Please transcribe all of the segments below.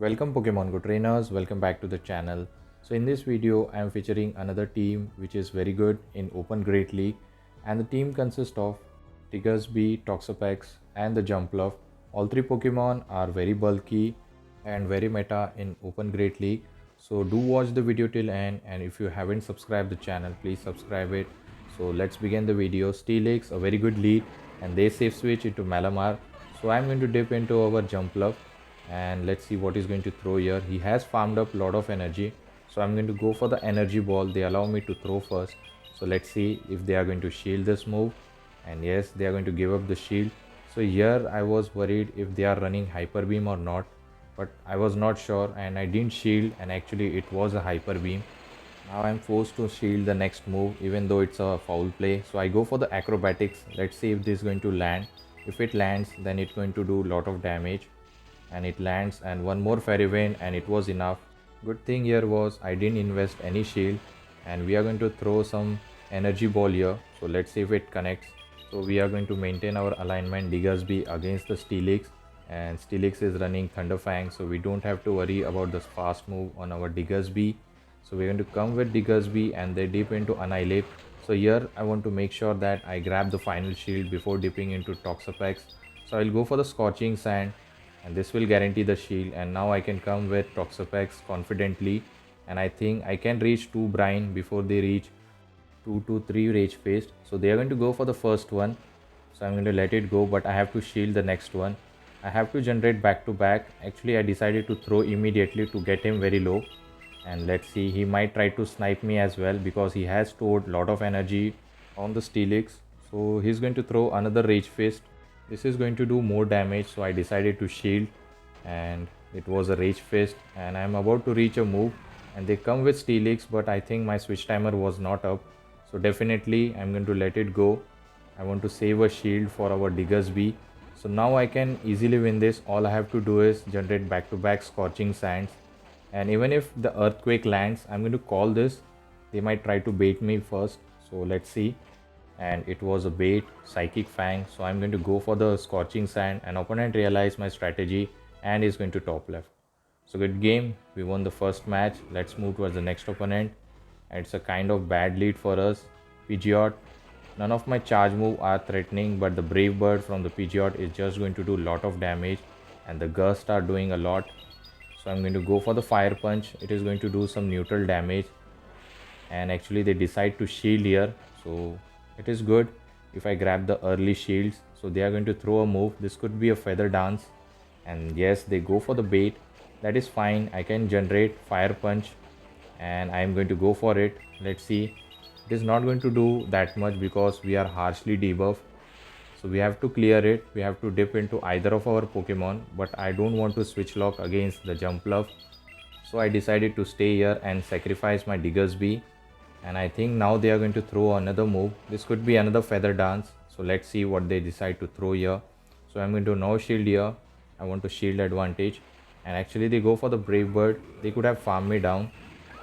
Welcome Pokemon Go trainers, welcome back to the channel. So in this video I am featuring another team which is very good in Open Great League, and the team consists of Diggersby, Toxapex and the Jumpluff. All three Pokemon are very bulky and very meta in Open Great League. So do watch the video till end, and if you haven't subscribed the channel, please subscribe it. So let's begin the video. Steelix a very good lead and they safe switch into Malamar. So I'm going to dip into our Jumpluff and let's see what he's going to throw here. He has farmed up a lot of energy, so I'm going to go for the energy ball. They allow me to throw first, so let's see if they are going to shield this move. And yes, they are going to give up the shield. So here I was worried if they are running hyper beam or not, but I was not sure and I didn't shield, and actually it was a hyper beam. Now I'm forced to shield the next move even though it's a foul play, so I go for the acrobatics. Let's see if this is going to land. If it lands, then it's going to do a lot of damage, and it lands, and one more fairy wind and it was enough. Good thing here was I didn't invest any shield, and we are going to throw some energy ball here. So let's see if it connects. So we are going to maintain our alignment Diggersby against the Steelix, and Steelix is running Thunderfang, so we don't have to worry about this fast move on our Diggersby. So we're going to come with Diggersby and they dip into Annihilate. So here I want to make sure that I grab the final shield before dipping into Toxapex. So I'll go for the Scorching Sand, and this will guarantee the shield, and now I can come with Toxapex confidently, and I think I can reach 2 Brine before they reach 2 to 3 Rage Faced. So they are going to go for the first one, so I'm going to let it go, but I have to shield the next one. I have to generate back to back. Actually I decided to throw immediately to get him very low, and let's see, he might try to snipe me as well because he has stored a lot of energy on the Steelix. So he's going to throw another Rage Fist. This is going to do more damage, so I decided to shield, and it was a Rage Fist, and I'm about to reach a move and they come with Steelix, but I think my switch timer was not up, so definitely I'm going to let it go. I want to save a shield for our Diggersby. So now I can easily win this. All I have to do is generate back to back Scorching Sands, and even if the Earthquake lands, I'm going to call this. They might try to bait me first, so let's see. And it was a bait, Psychic Fang, so I'm going to go for the Scorching Sand, and opponent realized my strategy and is going to top left. So good game, we won the first match. Let's move towards the next opponent. It's a kind of bad lead for us. Pidgeot. None of my charge move are threatening, but the Brave Bird from the Pidgeot is just going to do a lot of damage, and the Gust are doing a lot. So I'm going to go for the Fire Punch. It is going to do some neutral damage, and actually they decide to shield here, so it is good if I grab the early shields. So they are going to throw a move. This could be a Feather Dance, and yes, they go for the bait. That is fine. I can generate Fire Punch and I am going to go for it. Let's see. It is not going to do that much because we are harshly debuffed, so we have to clear it. We have to dip into either of our Pokemon, but I don't want to switch lock against the Jumpluff, so I decided to stay here and sacrifice my Diggersby. And I think now they are going to throw another move. This could be another Feather Dance, so let's see what they decide to throw here. So I'm going to now shield here. I want to shield advantage, and actually they go for the Brave Bird. They could have farmed me down,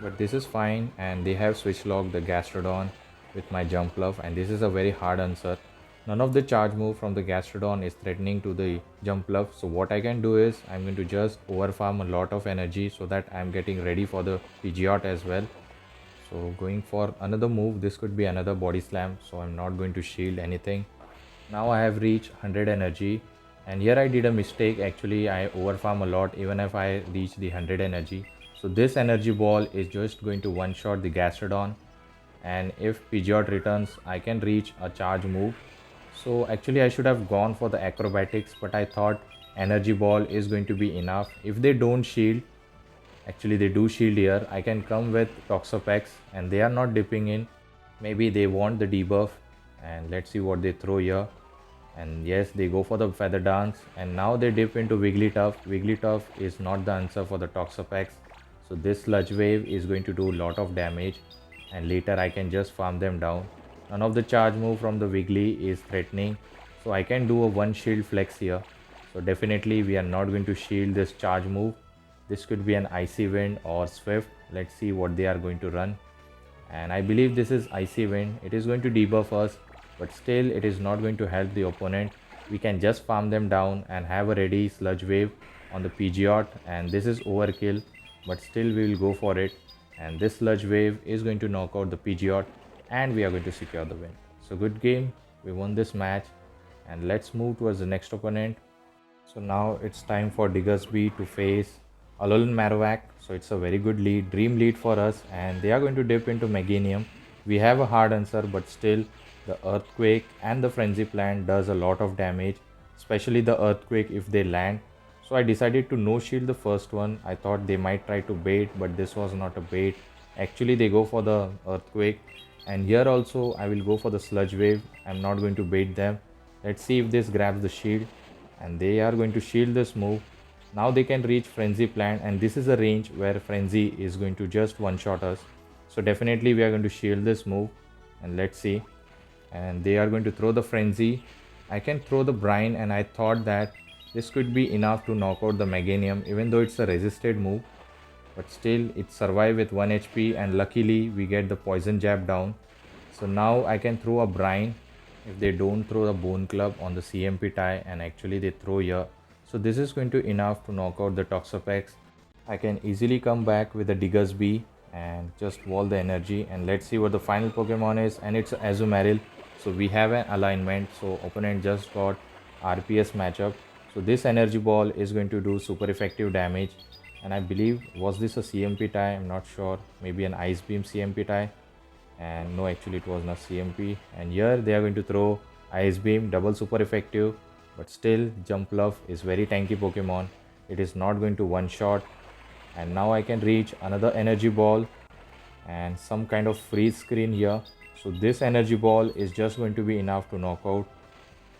but this is fine, and they have switch locked the Gastrodon with my Jumpluff, and this is a very hard answer. None of the charge move from the Gastrodon is threatening to the Jumpluff, so what I can do is I'm going to just overfarm a lot of energy so that I'm getting ready for the Pidgeot as well. So going for another move, this could be another Body Slam, so I'm not going to shield anything. Now I have reached 100 energy, and here I did a mistake. Actually I overfarm a lot even if I reach the 100 energy. So this energy ball is just going to one shot the Gastrodon, and if Pidgeot returns, I can reach a charge move. So actually I should have gone for the acrobatics, but I thought energy ball is going to be enough. If they don't shield, actually they do shield here, I can come with Toxapex, and they are not dipping in. Maybe they want the debuff, and let's see what they throw here. And yes, they go for the Feather Dance, and now they dip into Wigglytuff. Wigglytuff is not the answer for the Toxapex, so this Sludge Wave is going to do a lot of damage, and later I can just farm them down. None of the charge move from the Wiggly is threatening, so I can do a one shield flex here. So definitely we are not going to shield this charge move. This could be an Icy Wind or Swift. Let's see what they are going to run, and I believe this is Icy Wind. It is going to debuff us, but still it is not going to help the opponent. We can just farm them down and have a ready Sludge Wave. on the Pidgeot, and this is overkill, but still we will go for it. And this sludge wave is going to knock out the Pidgeot, and we are going to secure the win. So good game, we won this match, and let's move towards the next opponent. So now it's time for Diggersby to face Alolan Marowak. So it's a very good lead, dream lead for us, and they are going to dip into Meganium. We have a hard answer, but still the Earthquake and the Frenzy Plant does a lot of damage, especially the Earthquake if they land. So I decided to no shield the first one. I thought they might try to bait, but this was not a bait. Actually they go for the Earthquake, and here also I will go for the Sludge Wave. I'm not going to bait them. Let's see if this grabs the shield, and they are going to shield this move. Now they can reach Frenzy Plant, and this is a range where Frenzy is going to just one-shot us. So definitely we are going to shield this move, and let's see. And they are going to throw the Frenzy. I can throw the Brine, and I thought that this could be enough to knock out the Meganium, even though it's a resisted move. But still it survived with 1 HP, and luckily we get the Poison Jab down. So now I can throw a Brine if they don't throw the Bone Club on the CMP tie, and actually they throw here. So this is going to enough to knock out the Toxapex. I can easily come back with the Diggersby and just wall the energy, and let's see what the final Pokemon is, and it's Azumarill. So we have an alignment, so opponent just got RPS matchup. So this energy ball is going to do super effective damage, and I believe, was this a CMP tie? I'm not sure, maybe an Ice Beam CMP tie. And no, actually it was not CMP. And here they are going to throw Ice Beam, double super effective, but still Jumpluff is very tanky Pokemon. It is not going to one shot. And now I can reach another energy ball and some kind of freeze screen here. So this energy ball is just going to be enough to knock out.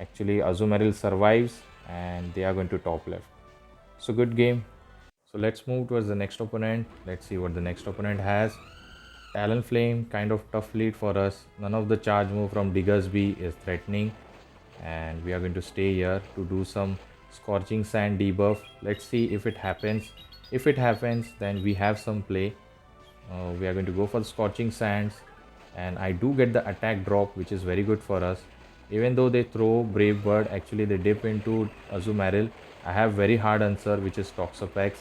Actually Azumarill survives, and they are going to top left. So good game. So let's move towards the next opponent. Let's see what the next opponent has. Talonflame, kind of tough lead for us. None of the charge move from Diggersby is threatening, and we are going to stay here to do some Scorching Sand debuff. Let's see if it happens. If it happens, then we have some play. We are going to go for the Scorching Sands, and I do get the attack drop, which is very good for us. Even though they throw Brave Bird, actually they dip into Azumarill. I have very hard answer, which is Toxapex.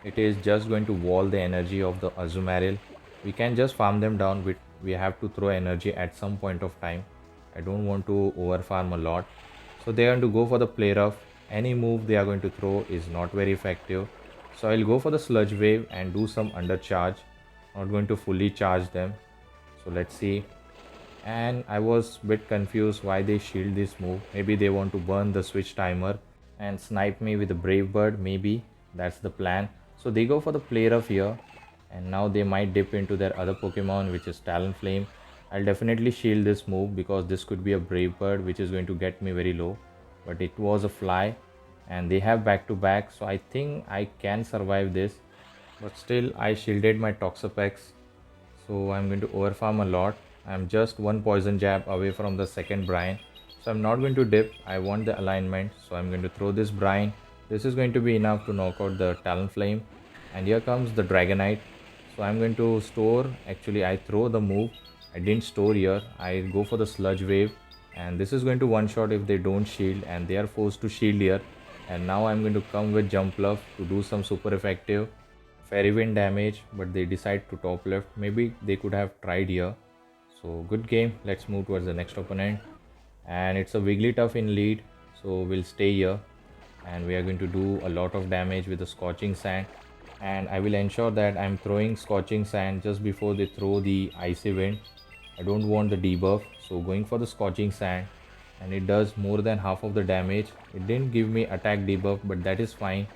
It is just going to wall the energy of the Azumarill. We can just farm them down, but we have to throw energy at some point of time. I don't want to over farm a lot. So they are going to go for the Play Rough. Any move they are going to throw is not very effective. So I'll go for the Sludge Wave and do some undercharge. Not going to fully charge them. So let's see. And I was a bit confused why they shield this move. Maybe they want to burn the switch timer and snipe me with the Brave Bird. Maybe that's the plan. So they go for the Play Rough here, and now they might dip into their other Pokemon, which is Talonflame. I'll definitely shield this move because this could be a Brave Bird, which is going to get me very low, but it was a fly, and they have back to back, so I think I can survive this. But still I shielded my Toxapex, so I'm going to overfarm a lot. I'm just one Poison Jab away from the second Brine, so I'm not going to dip. I want the alignment, so I'm going to throw this Brine. This is going to be enough to knock out the Talonflame, and here comes the Dragonite. So I'm going to store. Actually I throw the move, I didn't store here. I go for the Sludge Wave, and this is going to one shot if they don't shield, and they are forced to shield here. And now I'm going to come with Jumpluff to do some super effective Fairy Wind damage, but they decide to top left. Maybe they could have tried here. So good game. Let's move towards the next opponent, and it's a Wigglytuff in lead, so we'll stay here, and we are going to do a lot of damage with the Scorching Sand. And I will ensure that I'm throwing Scorching Sand just before they throw the Icy Wind. I don't want the debuff, so going for the Scorching Sand, and it does more than half of the damage. It didn't give me attack debuff, but that is fine.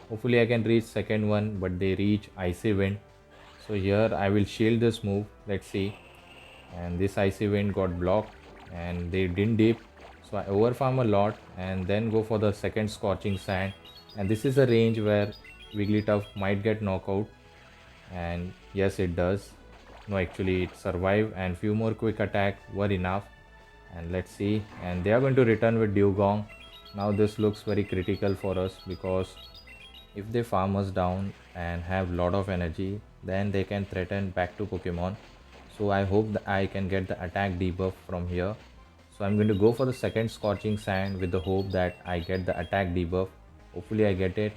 Hopefully I can reach second one, but they reach Icy Wind. So here I will shield this move. Let's see. And this Icy Wind got blocked, and they didn't dip. So I overfarm a lot and then go for the second Scorching Sand. And this is a range where Wigglytuff might get knockout, and yes it does. No, actually it survived, and few more quick attack were enough. And let's see, and they are going to return with Dewgong. Now this looks very critical for us, because if they farm us down and have lot of energy, then they can threaten back to Pokemon. So I hope that I can get the attack debuff from here. So I'm going to go for the second Scorching Sand with the hope that I get the attack debuff. Hopefully I get it.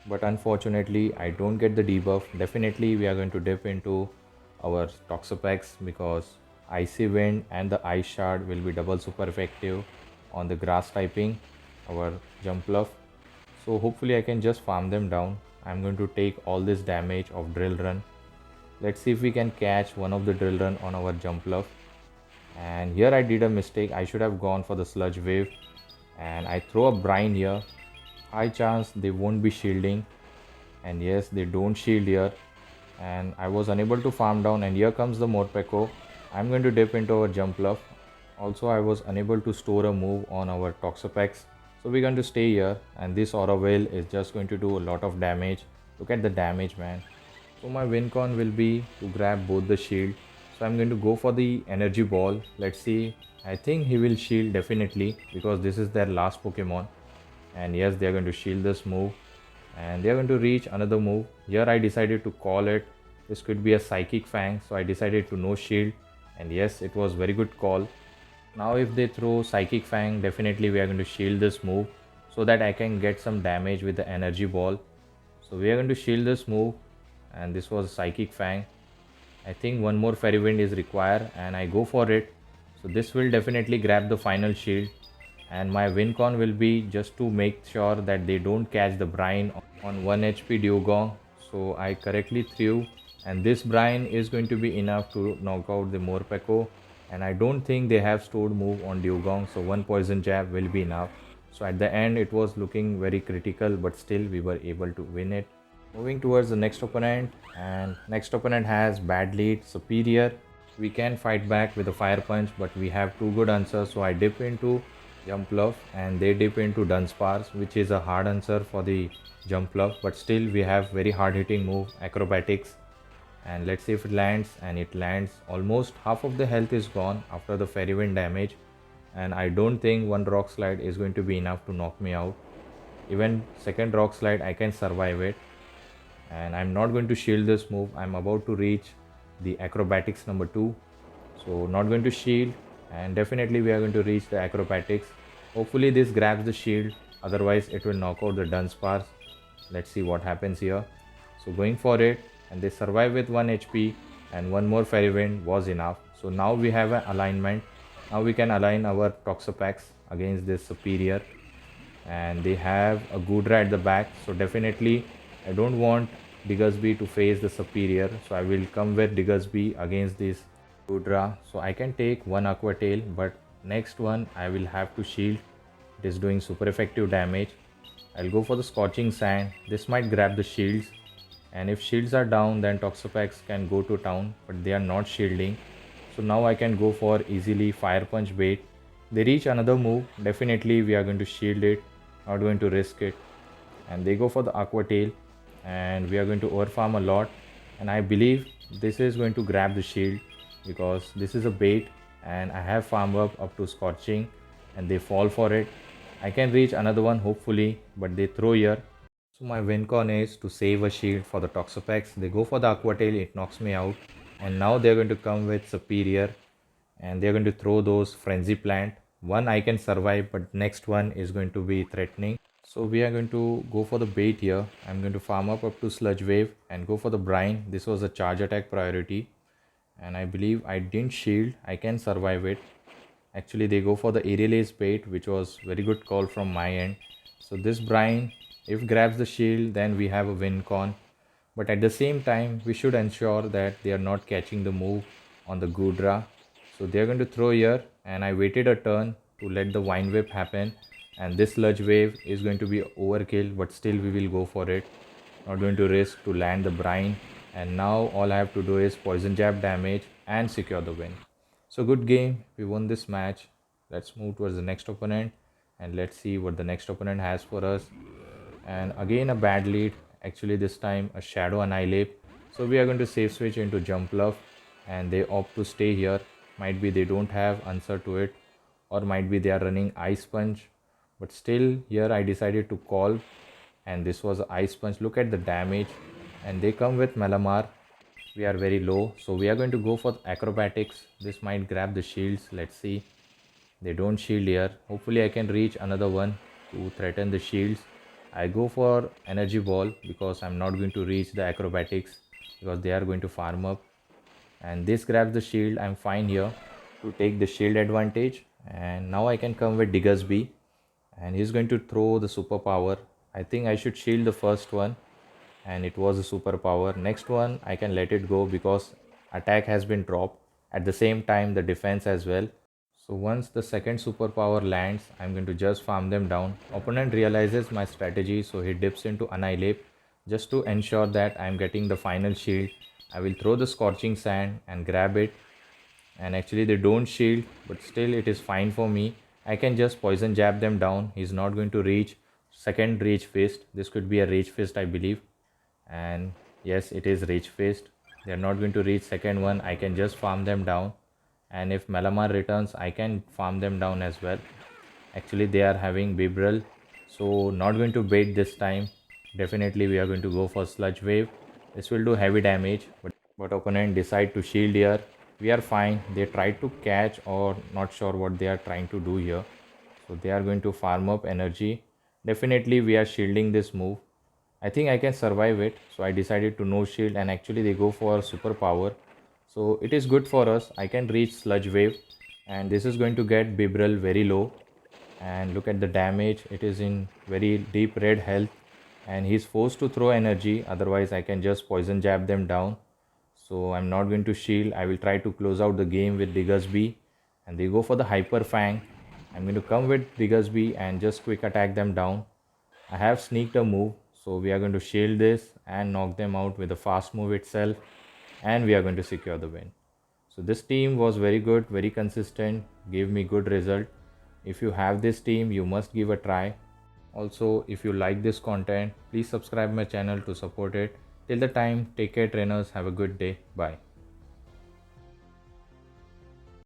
but unfortunately I don't get the debuff. Definitely we are going to dip into our Toxapex because Icy Wind and the Ice Shard will be double super effective on the grass typing, our Jumpluff. So hopefully I can just farm them down. I'm going to take all this damage of Drill Run. Let's see if we can catch one of the Drill Run on our Jumpluff. And here I did a mistake. I should have gone for the Sludge Wave, and I throw a Brine here. High chance they won't be shielding, and yes, they don't shield here, and I was unable to farm down. And here comes the Morpeko. I'm going to dip into our Jumpluff. Also, I was unable to store a move on our Toxapex, so we're going to stay here, and this Aura Veil is just going to do a lot of damage. Look at the damage, man. So my win con will be to grab both the shield. So I'm going to go for the energy ball. Let's see. I think he will shield definitely because this is their last Pokemon. And yes, they are going to shield this move. And they are going to reach another move. Here I decided to call it. This could be a Psychic Fang. So I decided to no shield. And yes, it was very good call. Now if they throw Psychic Fang, definitely we are going to shield this move so that I can get some damage with the energy ball. So we are going to shield this move, and this was Psychic Fang. I think one more Fairy Wind is required, and I go for it. So this will definitely grab the final shield, and my win con will be just to make sure that they don't catch the Brine on 1 HP Dewgong. So I correctly threw, and this Brine is going to be enough to knock out the Morpeko, and I don't think they have stored move on Dewgong, so one Poison Jab will be enough. So at the end it was looking very critical, but still we were able to win it. Moving towards the next opponent, and next opponent has bad lead, Serperior. We can fight back with a Fire Punch, but we have two good answers, so I dip into Jumpluff and they dip into Dunsparce, which is a hard answer for the Jumpluff, but still we have very hard hitting move, Acrobatics. And let's see if it lands, and it lands. Almost half of the health is gone after the Fairy Wind damage, and I don't think one Rock Slide is going to be enough to knock me out. Even second Rock Slide I can survive it, and I'm not going to shield this move. I'm about to reach the Acrobatics number 2, so not going to shield, and definitely we are going to reach the Acrobatics. Hopefully this grabs the shield, otherwise it will knock out the Dunsparce. Let's see what happens here. So going for it, and they survive with 1 HP, and one more Fairy Wind was enough. So now we have an alignment. Now we can align our Toxapex against this Serperior, and they have a Goodra at the back, so definitely I don't want Diggersby to face the Serperior, so I will come with Diggersby against this Goodra. So I can take one Aqua Tail, but next one I will have to shield. It is doing super effective damage. I'll go for the Scorching Sand. This might grab the shields, and if shields are down, then Toxapex can go to town, but they are not shielding. So now I can go for easily Fire Punch bait. They reach another move. Definitely we are going to shield it, not going to risk it. And they go for the Aqua Tail, and we are going to overfarm a lot, and I believe this is going to grab the shield because this is a bait, and I have farm up to Scorching, and they fall for it. I can reach another one hopefully, but they throw here. So my win con is to save a shield for the Toxapex. They go for the Aqua Tail, it knocks me out, and now they're going to come with Serperior, and they're going to throw those Frenzy Plant. One I can survive, but next one is going to be threatening. So we are going to go for the bait here. I'm going to farm up to Sludge Wave and go for the Brine. This was a charge attack priority, and I believe I didn't shield. I can survive it. Actually they go for the Aerial Ace bait, which was very good call from my end. So this Brine, if grabs the shield, then we have a win con. But at the same time, we should ensure that they are not catching the move on the Goodra. So they are going to throw here, and I waited a turn to let the Vine Whip happen. And this Sludge Wave is going to be overkill, but still we will go for it. Not going to risk to land the Brine. And now all I have to do is Poison Jab damage and secure the win. So good game, we won this match. Let's move towards the next opponent, and let's see what the next opponent has for us. And again a bad lead, actually this time a Shadow Annihilate. So we are going to safe switch into Jumpluff, and they opt to stay here. Might be they don't have answer to it, or might be they are running Ice Punch, but still here I decided to call, and this was Ice Punch. Look at the damage, and they come with Malamar. We are very low, so we are going to go for Acrobatics. This might grab the shields. Let's see. They don't shield here. Hopefully I can reach another one to threaten the shields. I go for energy ball because I'm not going to reach the acrobatics because they are going to farm up. And this grabs the shield. I'm fine here to take the shield advantage. And now I can come with Diggersby, and he's going to throw the superpower. I think I should shield the first one, and it was a superpower. Next one I can let it go because attack has been dropped, at the same time the defense as well. So once the second superpower lands, I'm going to just farm them down. Opponent realizes my strategy, so he dips into Annihilate just to ensure that I'm getting the final shield. I will throw the Scorching Sand and grab it, and actually they don't shield, but still it is fine for me. I can just poison jab them down. He's not going to reach second Rage Fist. This could be a Rage Fist, I believe. And yes, it is Rage Fist. They are not going to reach second one. I can just farm them down, and if Malamar returns, I can farm them down as well. Actually they are having Bibrel, so not going to bait this time. Definitely we are going to go for Sludge Wave. This will do heavy damage, but opponent decide to shield here. We are fine. They try to catch, or not sure what they are trying to do here. So they are going to farm up energy. Definitely we are shielding this move. I think I can survive it. So I decided to no shield, and actually they go for superpower. So it is good for us. I can reach Sludge Wave, and this is going to get Bibrel very low. And look at the damage. It is in very deep red health, and he's forced to throw energy. Otherwise I can just poison jab them down. So I'm not going to shield. I will try to close out the game with Diggersby, and they go for the Hyper Fang. I'm going to come with Diggersby and just quick attack them down. I have sneaked a move, so we are going to shield this and knock them out with the fast move itself, and we are going to secure the win. So this team was very good, very consistent, gave me good result. If you have this team, you must give a try. Also, if you like this content, please subscribe my channel to support it. Till the time, take care trainers, have a good day, bye.